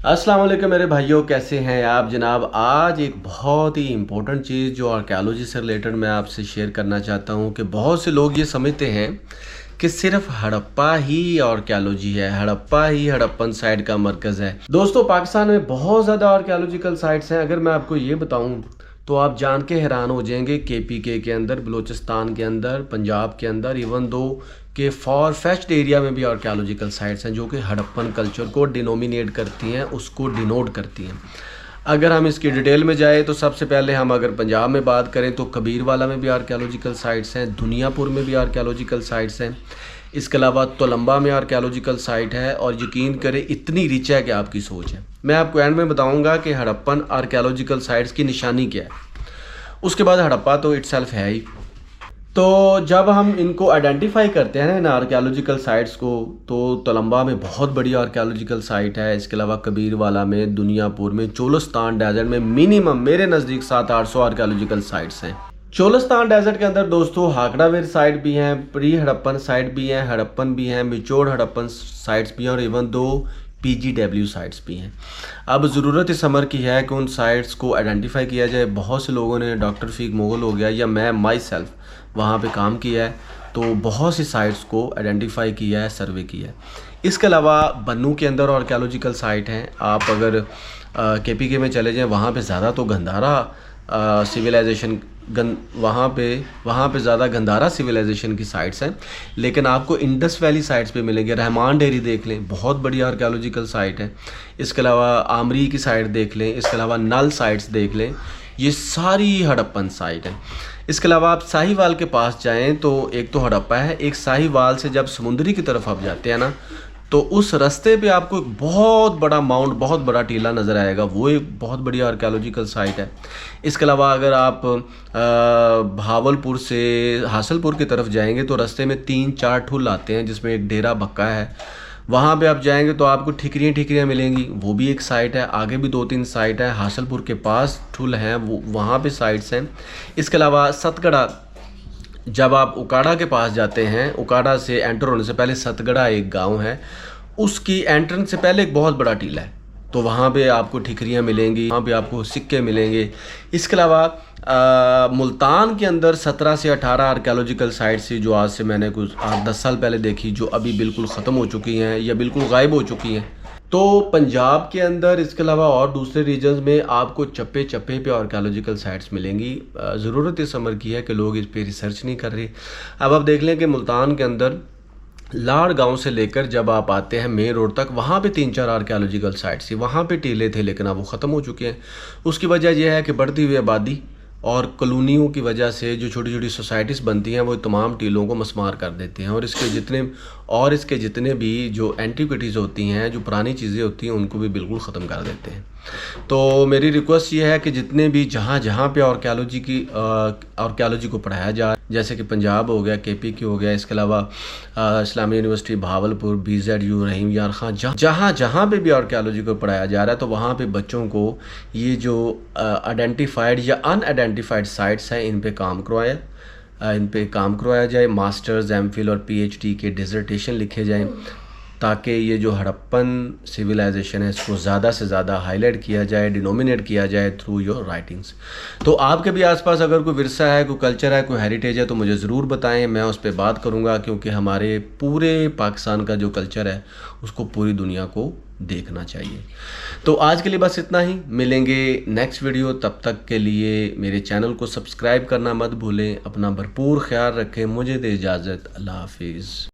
अस्सलाम वालेकुम मेरे भाइयों, कैसे हैं आप जनाब। आज एक बहुत ही इम्पोर्टेंट चीज़ जो आर्कियोलॉजी से रिलेटेड मैं आपसे शेयर करना चाहता हूं कि बहुत से लोग ये समझते हैं कि सिर्फ हड़प्पा ही आर्कियोलॉजी है, हड़प्पा ही हड़प्पन साइट का मरकज़ है। दोस्तों, पाकिस्तान में बहुत ज़्यादा आर्कियोलॉजिकल साइट्स हैं। अगर मैं आपको ये बताऊं तो आप जान के हैरान हो जाएंगे। KPK के अंदर, बलूचिस्तान के अंदर, पंजाब के अंदर, इवन दो के फॉर फेस्ट एरिया में भी आर्कियोलॉजिकल साइट्स हैं जो कि हड़प्पन कल्चर को डिनोमिनेट करती हैं, उसको डिनोट करती हैं। अगर हम इसकी डिटेल में जाए तो सबसे पहले हम अगर पंजाब में बात करें तो कबीरवाला में भी आर्कियोलॉजिकल साइट्स हैं, दुनियापुर में भी आर्कियोलॉजिकल साइट्स हैं। इसके अलावा तोलंबा में आर्कियोलॉजिकल साइट है और यकीन करें इतनी रिच है कि आपकी सोच है। मैं आपको एंड में बताऊंगा कि हड़प्पन आर्कियोलॉजिकल साइट्स की निशानी क्या है। उसके बाद हड़प्पा तो इटसेल्फ है ही। तो जब हम इनको आइडेंटिफाई करते हैं ना, इन आर्कियोलॉजिकल साइट्स को, तो तोलंबा में बहुत बड़ी आर्कियोलॉजिकल साइट है। इसके अलावा कबीरवाला में, दुनियापुर में, चोलिस्तान डेजर्ट में मिनिमम मेरे नज़दीक 700-800 आर्कियोलॉजिकल साइट्स हैं। चोलिस्तान डेजर्ट के अंदर दोस्तों हाकड़ावेर साइट भी हैं, प्री हड़प्पन साइट भी हैं, हड़प्पन भी हैं, मिचोड़ हड़प्पन साइट्स भी हैं और इवन दो PGW साइट्स भी हैं। अब ज़रूरत इस अमर की है कि उन साइट्स को आइडेंटिफाई किया जाए। बहुत से लोगों ने, डॉक्टर फीक मुगल हो गया या मैं माई सेल्फ वहाँ पे काम किया है, तो बहुत सी साइट्स को आइडेंटिफाई किया है, सर्वे किया है। इसके अलावा बन्नू के अंदर आर्कियोलॉजिकल साइट हैं। आप अगर KPK में चले जाएं, वहाँ पे ज़्यादा तो गंधारा सिविलाइजेशन वहाँ पे ज़्यादा गंधारा सिविलाइजेशन की साइट्स हैं, लेकिन आपको इंडस वैली साइट्स पे मिलेंगे। रहमान डेयरी देख लें, बहुत बड़ी आर्कियोलॉजिकल साइट है। इसके अलावा आमरी की साइट देख लें, इसके अलावा नल साइट्स देख लें, ये सारी हड़प्पन साइट हैं। इसके अलावा आप साहिवाल के पास जाएं तो एक तो हड़प्पा है, एक साहिवाल से जब समुंदरी की तरफ आप जाते हैं ना, तो उस रास्ते पे आपको एक बहुत बड़ा माउंट, बहुत बड़ा टीला नज़र आएगा। वो एक बहुत बड़ी आर्कियोलॉजिकल साइट है। इसके अलावा अगर आप भावलपुर से हासलपुर की तरफ जाएंगे तो रास्ते में 3-4 ठुल आते हैं, जिसमें एक डेरा बक्का है। वहाँ पे आप जाएंगे तो आपको ठिकरियाँ मिलेंगी, वो भी एक साइट है। आगे भी 2-3 साइट है, हासलपुर के पास ठुल हैं, वो वहाँ पे साइट्स हैं। इसके अलावा सतगड़ा, जब आप उकाड़ा के पास जाते हैं, उकाड़ा से एंटर होने से पहले सतगड़ा एक गांव है, उसकी एंट्रेंस से पहले एक बहुत बड़ा टीला है, तो वहाँ पे आपको ठिकरियाँ मिलेंगी, वहाँ पे आपको सिक्के मिलेंगे। इसके अलावा मुल्तान के अंदर 17 से 18 आर्कियोलॉजिकल साइट्स थी जो आज से मैंने कुछ 8-10 साल पहले देखी, जो अभी बिल्कुल ख़त्म हो चुकी हैं या बिल्कुल गायब हो चुकी हैं। तो पंजाब के अंदर इसके अलावा और दूसरे रीजन्स में आपको चप्पे चप्पे पे आर्कियोलॉजिकल साइट्स मिलेंगी। ज़रूरत इस अमर की है कि लोग इस पे रिसर्च नहीं कर रहे। अब आप देख लें कि मुल्तान के अंदर लाड़ गांव से लेकर जब आप आते हैं मेन रोड तक, वहाँ पे 3-4 आर्कियोलॉजिकल साइट्स थी, वहाँ पे टीले थे, लेकिन अब वो ख़त्म हो चुके हैं। उसकी वजह यह है कि बढ़ती हुई आबादी और कॉलोनियों की वजह से जो छोटी छोटी सोसाइटीज़ बनती हैं वो तमाम टीलों को मस्मार कर देते हैं, और इसके जितने भी जो एंटीक्विटीज़ होती हैं, जो पुरानी चीज़ें होती हैं, उनको भी बिल्कुल ख़त्म कर देते हैं। तो मेरी रिक्वेस्ट ये है कि जितने भी जहाँ पे आर्कियोलॉजी को पढ़ाया जा, जैसे कि पंजाब हो गया, KPK हो गया, इसके अलावा इस्लामी यूनिवर्सिटी भावलपुर, BZU रहीम यार खां, जहाँ पे भी आर्कियोलॉजी को पढ़ाया जा रहा है, तो वहाँ पे बच्चों को ये जो आइडेंटिफाइड या अनआइडेंटिफाइड साइट्स हैं, इन पे काम करवाया जाए। मास्टर्स, MPhil और PhD के डिसर्टेशन लिखे जाएँ, ताकि ये जो हड़प्पन सिविलाइजेशन है इसको ज़्यादा से ज़्यादा हाईलाइट किया जाए, डिनोमिनेट किया जाए थ्रू योर राइटिंग्स। तो आपके भी आसपास अगर कोई विरसा है, कोई कल्चर है, कोई हेरिटेज है, तो मुझे ज़रूर बताएं, मैं उस पर बात करूँगा, क्योंकि हमारे पूरे पाकिस्तान का जो कल्चर है उसको पूरी दुनिया को देखना चाहिए। तो आज के लिए बस इतना ही, मिलेंगे नेक्स्ट वीडियो। तब तक के लिए मेरे चैनल को सब्सक्राइब करना मत भूलें। अपना भरपूर ख्याल रखें। मुझे दे इजाज़त। अल्लाह हाफिज़।